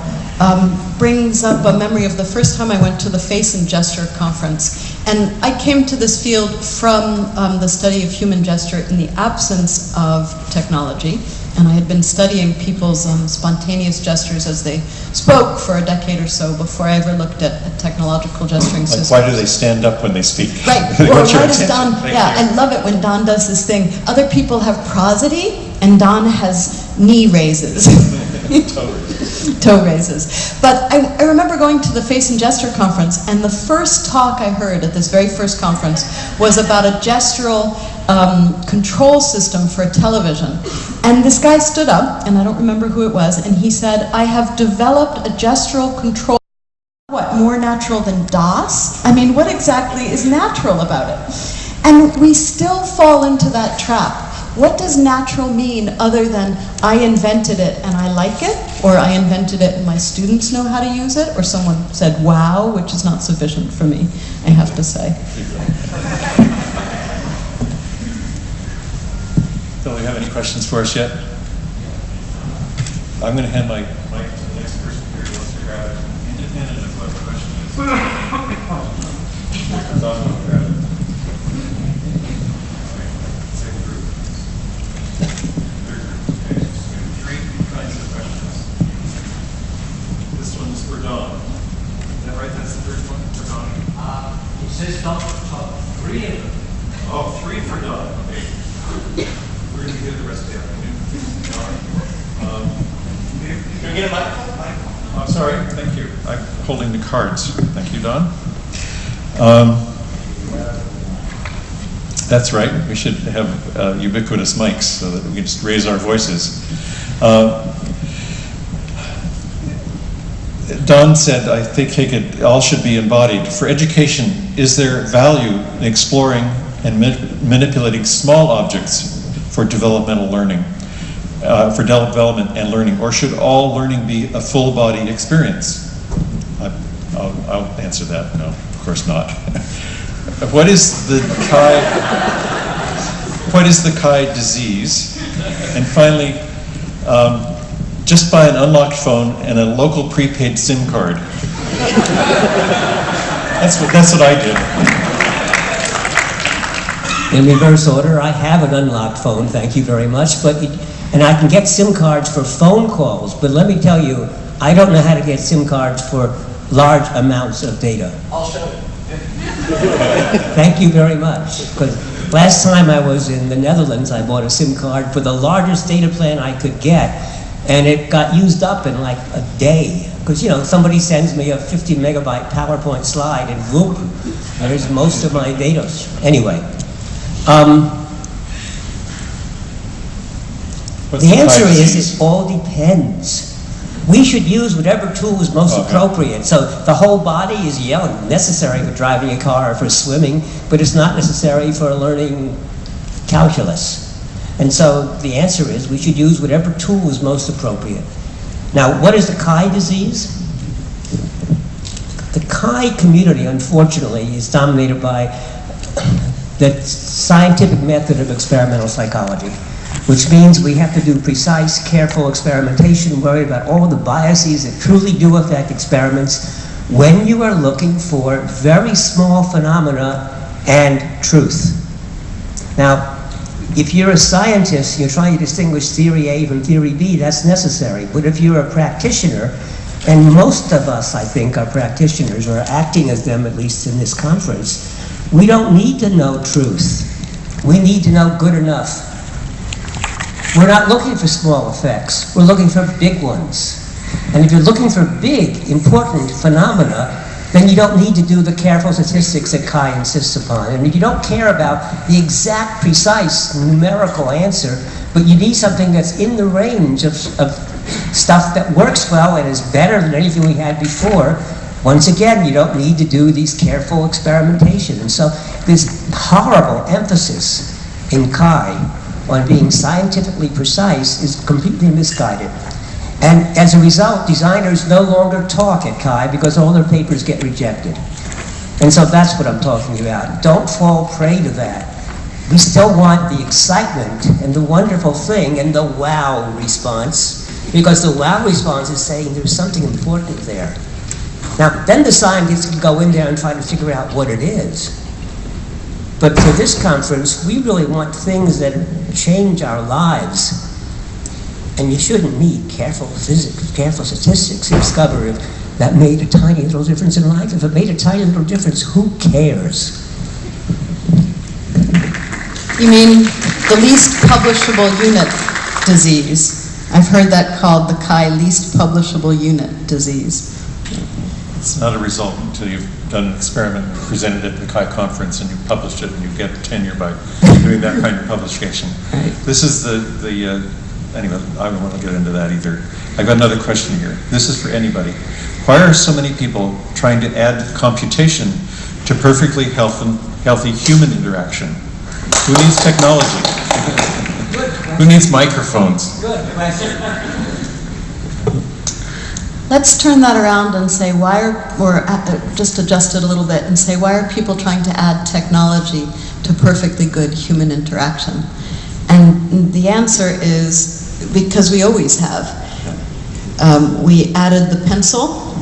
brings up a memory of the first time I went to the Face and Gesture conference. And I came to this field from the study of human gesture in the absence of technology. And I had been studying people's spontaneous gestures as they spoke for a decade or so before I ever looked at technological gesturing Like, systems. why do they stand up when they speak? Right. They Well, want your why does attention. Don? Thank Yeah, you. I love it when Don does this thing. Other people have prosody, and Don has knee raises. Toe raises. But I remember going to the Face and Gesture conference, and the first talk I heard at this very first conference was about a gestural control system for a television. And this guy stood up, and I don't remember who it was, and he said, "I have developed a gestural control." What, more natural than DOS? I mean, what exactly is natural about it? And we still fall into that trap. What does natural mean other than I invented it and I like it, or I invented it and my students know how to use it, or someone said wow, which is not sufficient for me, I have to say. Phil, do you have any questions for us yet? I'm going to hand my mic to the next person here who wants to grab it, independent of what the question is. Don will grab it. Second group. Third group. Okay. Three kinds of questions. This one's for Don. Is that right? That's the first one for Don? It says top three of them. Oh, three for Don. Okay. We're going to give the rest of the afternoon. All right. Can we get a mic? Oh, sorry. Thank you. I'm holding the cards. Thank you, Don. That's right. We should have ubiquitous mics so that we can just raise our voices. Don said, I think it all should be embodied. For education, is there value in exploring and manipulating small objects for developmental learning, for development and learning, or should all learning be a full-body experience? I'll answer that. No, of course not. What is the Chi disease? And finally, just buy an unlocked phone and a local prepaid SIM card. That's what I did. In reverse order, I have an unlocked phone, thank you very much, and I can get SIM cards for phone calls, but let me tell you, I don't know how to get SIM cards for large amounts of data. I'll show you. Thank you very much. Because last time I was in the Netherlands, I bought a SIM card for the largest data plan I could get, and it got used up in like a day. Because, you know, somebody sends me a 50 megabyte PowerPoint slide, and whoop, there's most of my data. Anyway. The answer is, it all depends. We should use whatever tool is most appropriate. So the whole body is necessary for driving a car or for swimming, but it's not necessary for learning calculus. And so the answer is we should use whatever tool is most appropriate. Now, what is the Chi disease? The Chi community, unfortunately, is dominated by the scientific method of experimental psychology, which means we have to do precise, careful experimentation, worry about all the biases that truly do affect experiments when you are looking for very small phenomena and truth. Now, if you're a scientist, you're trying to distinguish theory A from theory B, that's necessary. But if you're a practitioner, and most of us, I think, are practitioners, or acting as them, at least in this conference, we don't need to know truth. We need to know good enough. We're not looking for small effects. We're looking for big ones. And if you're looking for big, important phenomena, then you don't need to do the careful statistics that Chi insists upon. And if you don't care about the exact, precise numerical answer, but you need something that's in the range of stuff that works well and is better than anything we had before, once again, you don't need to do these careful experimentation. And so this horrible emphasis in Chi on being scientifically precise is completely misguided. And as a result, designers no longer talk at Chi because all their papers get rejected. And so that's what I'm talking about. Don't fall prey to that. We still want the excitement and the wonderful thing and the wow response, because the wow response is saying there's something important there. Now, then the scientists can go in there and try to figure out what it is. But for this conference, we really want things that change our lives. And you shouldn't need careful physics, careful statistics to discover if that made a tiny little difference in life. If it made a tiny little difference, who cares? You mean the least publishable unit disease. I've heard that called the Chi least publishable unit disease. It's not a result until you've done an experiment and presented it at the Chi conference and you published it and you get tenure by doing that kind of publication. Right. This is anyway, I don't want to get into that either. I've got another question here. This is for anybody. Why are so many people trying to add computation to perfectly healthy human interaction? Who needs technology? Who needs microphones? Good question. Let's turn that around and say just adjust it a little bit and say, why are people trying to add technology to perfectly good human interaction? And the answer is because we always have. We added the pencil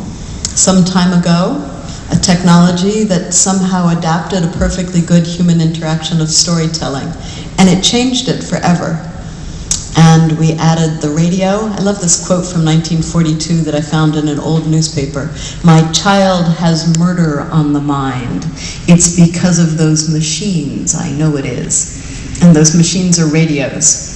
some time ago, a technology that somehow adapted a perfectly good human interaction of storytelling, and it changed it forever. And we added the radio. I love this quote from 1942 that I found in an old newspaper. "My child has murder on the mind. It's because of those machines, I know it is." And those machines are radios.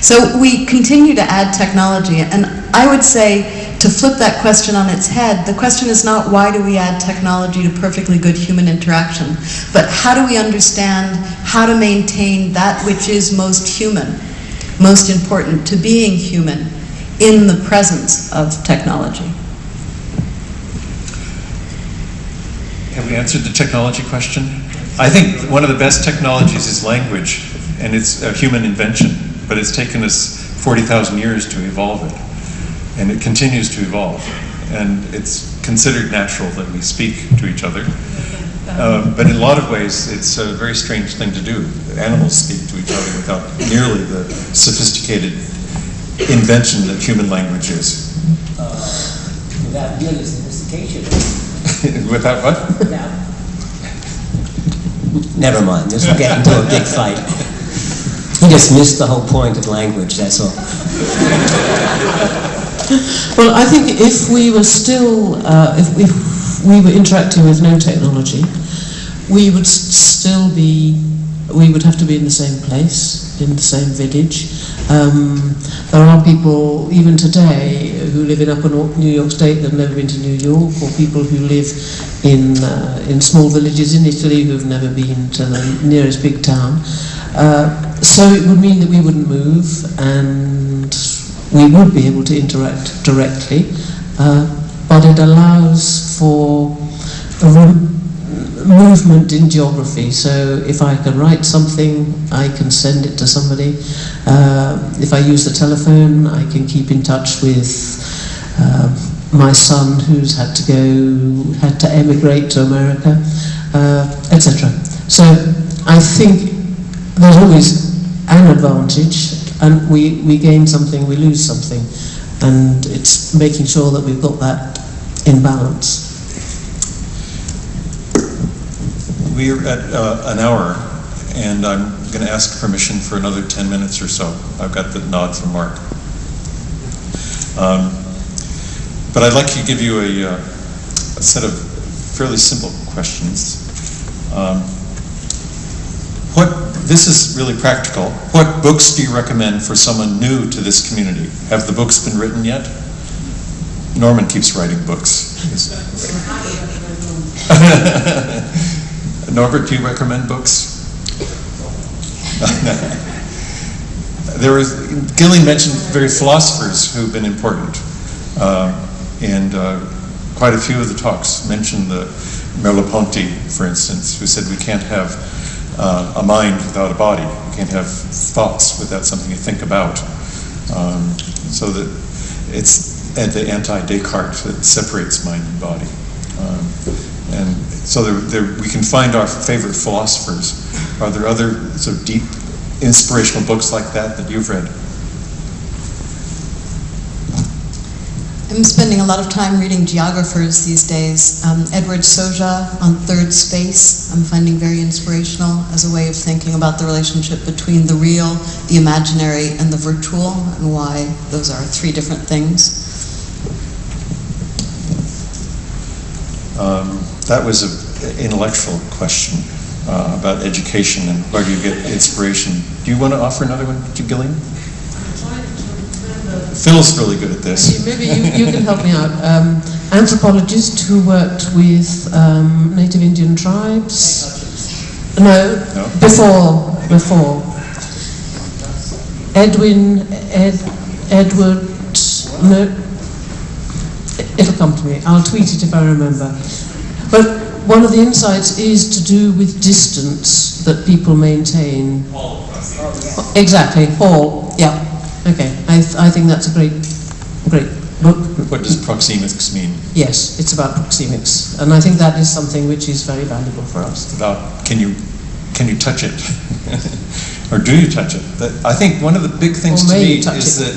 So we continue to add technology, and I would say, to flip that question on its head, the question is not why do we add technology to perfectly good human interaction, but how do we understand how to maintain that which is most human, most important to being human in the presence of technology. Have we answered the technology question? I think one of the best technologies is language, and it's a human invention, but it's taken us 40,000 years to evolve it, and it continues to evolve, and it's considered natural that we speak to each other, but in a lot of ways it's a very strange thing to do. Animals speak to each other without nearly the sophisticated invention that human language is. without real sophistication. Without what? Never mind, this will get into a big fight. He just missed the whole point of language, that's all. Well, I think if we were still, if we were interacting with no technology, we would still be, we would have to be in the same place, in the same village. There are people, even today, who live in Upper New York State that have never been to New York, or people who live in small villages in Italy who've never been to the nearest big town. So it would mean that we wouldn't move, and we would be able to interact directly, but it allows for movement in geography. So if I can write something, I can send it to somebody. If I use the telephone, I can keep in touch with my son who's had to emigrate to America, etc. So I think there's always an advantage, and we gain something, we lose something, and it's making sure that we've got that in balance. We're at an hour, and I'm going to ask permission for another 10 minutes or so. I've got the nod from Mark. But I'd like to give you a set of fairly simple questions. This is really practical. What books do you recommend for someone new to this community? Have the books been written yet? Norman keeps writing books. Norbert, do you recommend books? Gillian mentioned various philosophers who've been important, and quite a few of the talks mentioned the Merleau-Ponty, for instance, who said we can't have a mind without a body. You can't have thoughts without something you think about. So that it's the anti-Descartes that separates mind and body. And so we can find our favorite philosophers. Are there other sort of deep, inspirational books like that you've read? I'm spending a lot of time reading geographers these days. Edward Soja on Third Space, I'm finding very inspirational as a way of thinking about the relationship between the real, the imaginary, and the virtual, and why those are three different things. That was an intellectual question about education and where do you get inspiration. Do you want to offer another one, Gillian? Phil's really good at this. Maybe you can help me out. Anthropologist who worked with native Indian tribes. No. Before. Edward, no. It'll come to me. I'll tweet it if I remember. But one of the insights is to do with distance that people maintain. Exactly, Hall, yeah. Okay, I think that's a great book. What does proxemics mean? Yes, it's about proxemics, and I think that is something which is very valuable for us. It's about can you touch it, or do you touch it? I think one of the big things to me is that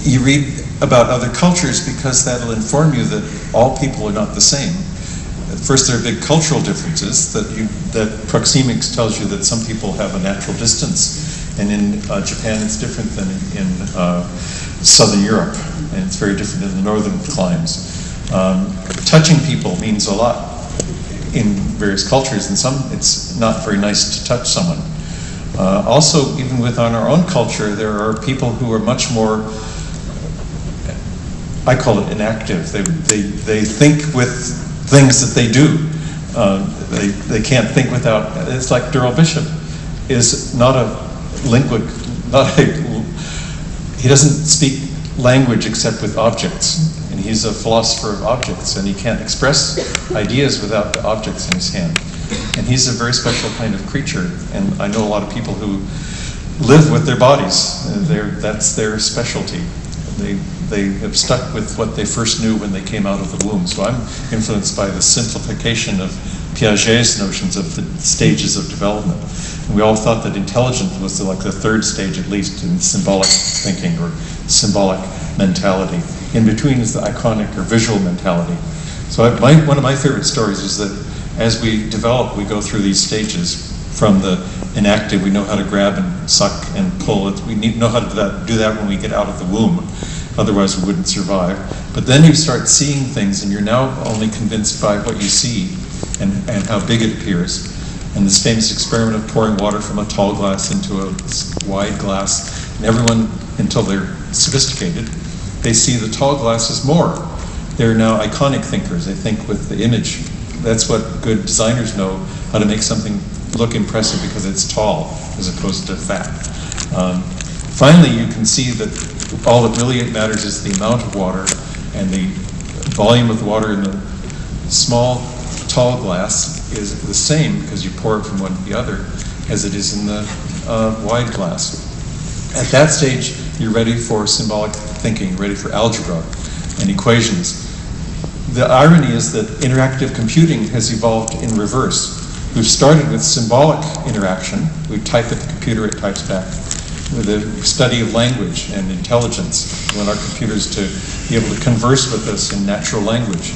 you read about other cultures because that'll inform you that all people are not the same. First, there are big cultural differences that proxemics tells you that some people have a natural distance. And in Japan, it's different than in Southern Europe, and it's very different in the northern climes. Touching people means a lot in various cultures, and some it's not very nice to touch someone. Also, even within our own culture, there are people who are much more, I call it inactive. They think with things that they do. They can't think without. It's like Durrell Bishop is not a he doesn't speak language except with objects, and he's a philosopher of objects, and he can't express ideas without the objects in his hand. And he's a very special kind of creature, and I know a lot of people who live with their bodies. That's their specialty. They have stuck with what they first knew when they came out of the womb. So I'm influenced by the simplification of Piaget's notions of the stages of development. And we all thought that intelligence was like the third stage, at least, in symbolic thinking or symbolic mentality. In between is the iconic or visual mentality. So one of my favorite stories is that as we develop, we go through these stages. From the inactive, we know how to grab and suck and pull. We know how to do that when we get out of the womb. Otherwise, we wouldn't survive. But then you start seeing things, and you're now only convinced by what you see and how big it appears. And this famous experiment of pouring water from a tall glass into a wide glass, and everyone, until they're sophisticated, they see the tall glass as more. They're now iconic thinkers. They think with the image. That's what good designers know, how to make something look impressive because it's tall as opposed to fat. Finally, you can see that all that really matters is the amount of water, and the volume of the water in the small, tall glass is the same because you pour it from one to the other as it is in the wide glass. At that stage, you're ready for symbolic thinking, ready for algebra and equations. The irony is that interactive computing has evolved in reverse. We've started with symbolic interaction. We type at the computer, it types back. With a study of language and intelligence. We want our computers to be able to converse with us in natural language.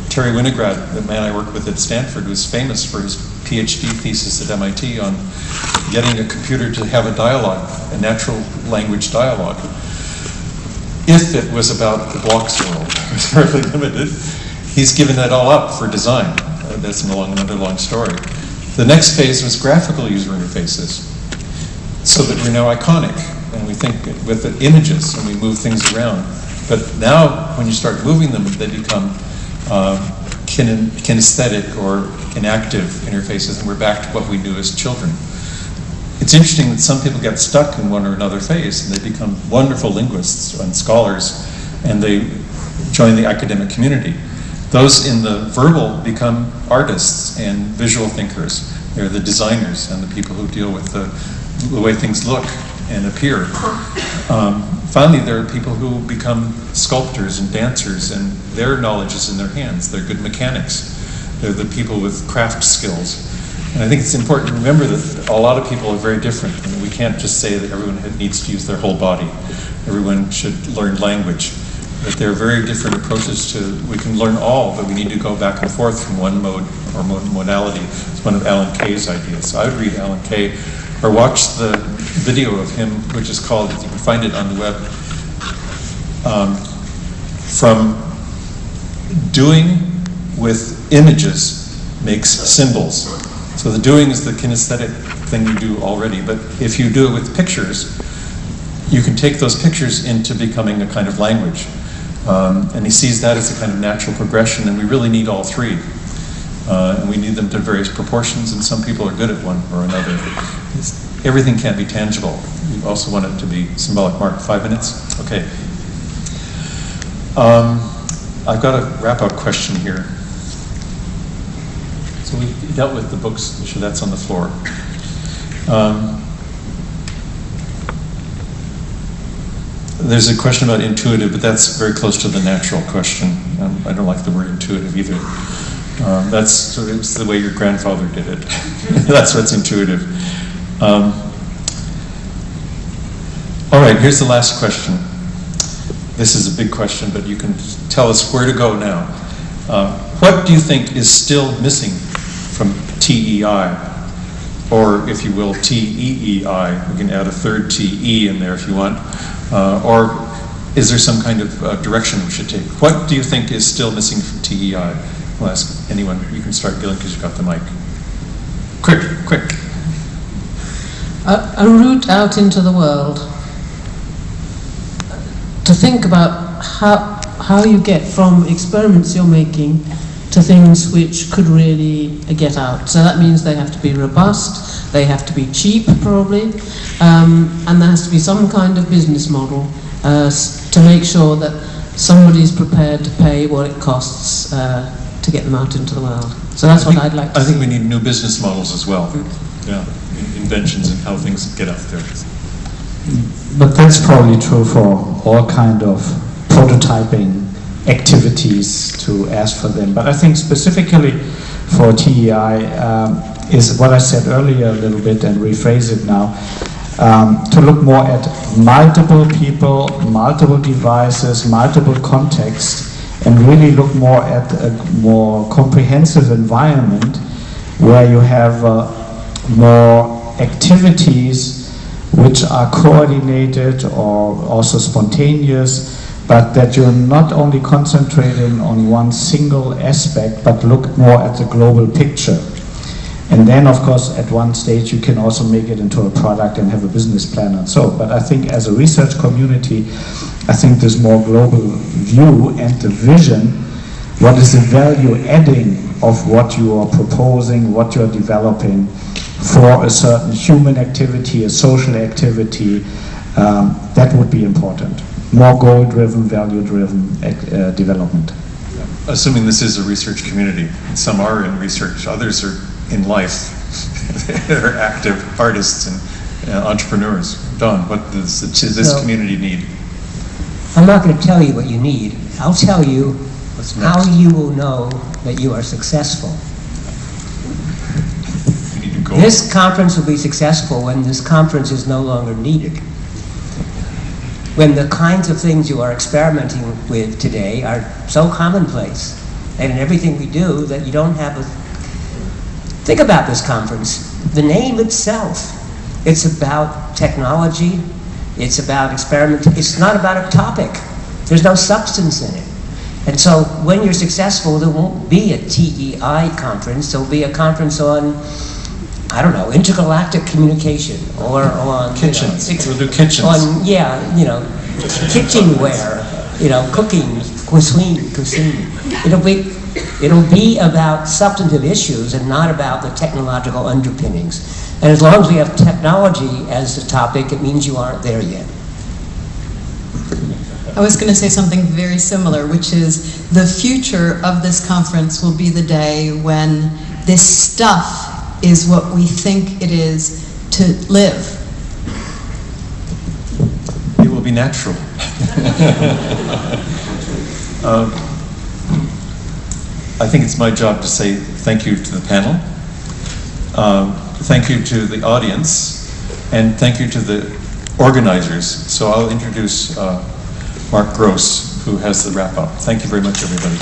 Terry Winograd, the man I worked with at Stanford, was famous for his PhD thesis at MIT on getting a computer to have a dialogue, a natural language dialogue. If it was about the blocks world, it was fairly limited. He's given that all up for design. That's another long story. The next phase was graphical user interfaces, so that we're now iconic, and we think with the images, and we move things around. But now, when you start moving them, they become kinesthetic or inactive interfaces, and we're back to what we knew as children. It's interesting that some people get stuck in one or another phase, and they become wonderful linguists and scholars, and they join the academic community. Those in the verbal become artists and visual thinkers. They're the designers and the people who deal with the way things look and appear. Finally, there are people who become sculptors and dancers, and their knowledge is in their hands. They're good mechanics. They're the people with craft skills. And I think it's important to remember that a lot of people are very different. I mean, we can't just say that everyone needs to use their whole body. Everyone should learn language. But there are very different approaches to, we can learn all, but we need to go back and forth from one mode or modality. It's one of Alan Kay's ideas. So I would read Alan Kay or watch the video of him, which is called, you can find it on the web, from doing with images makes symbols. So the doing is the kinesthetic thing you do already, but if you do it with pictures, you can take those pictures into becoming a kind of language. And he sees that as a kind of natural progression, and we really need all three. And we need them to various proportions, and some people are good at one or another. Everything can't be tangible. You also want it to be symbolic. Mark, 5 minutes? Okay. I've got a wrap-up question here. So we dealt with the books, so that's on the floor. There's a question about intuitive, but that's very close to the natural question. I don't like the word intuitive either. It's the way your grandfather did it. That's what's intuitive. All right, here's the last question. This is a big question, but you can tell us where to go now. What do you think is still missing from TEI? Or, if you will, TEEI. We can add a third TE in there if you want. Or is there some kind of direction we should take? What do you think is still missing from TEI? I'll ask anyone. You can start, Gillian, because you've got the mic. Quick, quick. A route out into the world. To think about how you get from experiments you're making to things which could really get out. So that means they have to be robust, they have to be cheap probably, and there has to be some kind of business model to make sure that somebody's prepared to pay what it costs to get them out into the world. So that's what I'd like to see. I think we need new business models as well. Yeah, inventions and how things get out there. But that's probably true for all kind of prototyping activities to ask for them. But I think specifically for TEI is what I said earlier a little bit and rephrase it now. to look more at multiple people, multiple devices, multiple contexts, and really look more at a more comprehensive environment where you have more activities which are coordinated or also spontaneous, but that you're not only concentrating on one single aspect, but look more at the global picture. And then, of course, at one stage you can also make it into a product and have a business plan and so. But I think as a research community, I think this more global view and the vision, what is the value adding of what you are proposing, what you're developing for a certain human activity, a social activity, that would be important. More goal-driven, value-driven development. Assuming this is a research community, some are in research, others are in life. They're active artists and entrepreneurs. Don, what does this community need? I'm not going to tell you what you need. I'll tell you how you will know that you are successful. You need to go. This conference will be successful when this conference is no longer needed. When the kinds of things you are experimenting with today are so commonplace and in everything we do that you don't have a... Think about this conference. The name itself, it's about technology, it's about experiment, it's not about a topic. There's no substance in it. And so when you're successful, there won't be a TEI conference, there'll be a conference on, I don't know, intergalactic communication, or on... Kitchens, we'll do kitchens. On, yeah, kitchenware, cooking, cuisine. It'll be about substantive issues and not about the technological underpinnings. And as long as we have technology as the topic, it means you aren't there yet. I was going to say something very similar, which is the future of this conference will be the day when this stuff is what we think it is to live. It will be natural. I think it's my job to say thank you to the panel, thank you to the audience, and thank you to the organizers. So I'll introduce Mark Gross, who has the wrap-up. Thank you very much, everybody.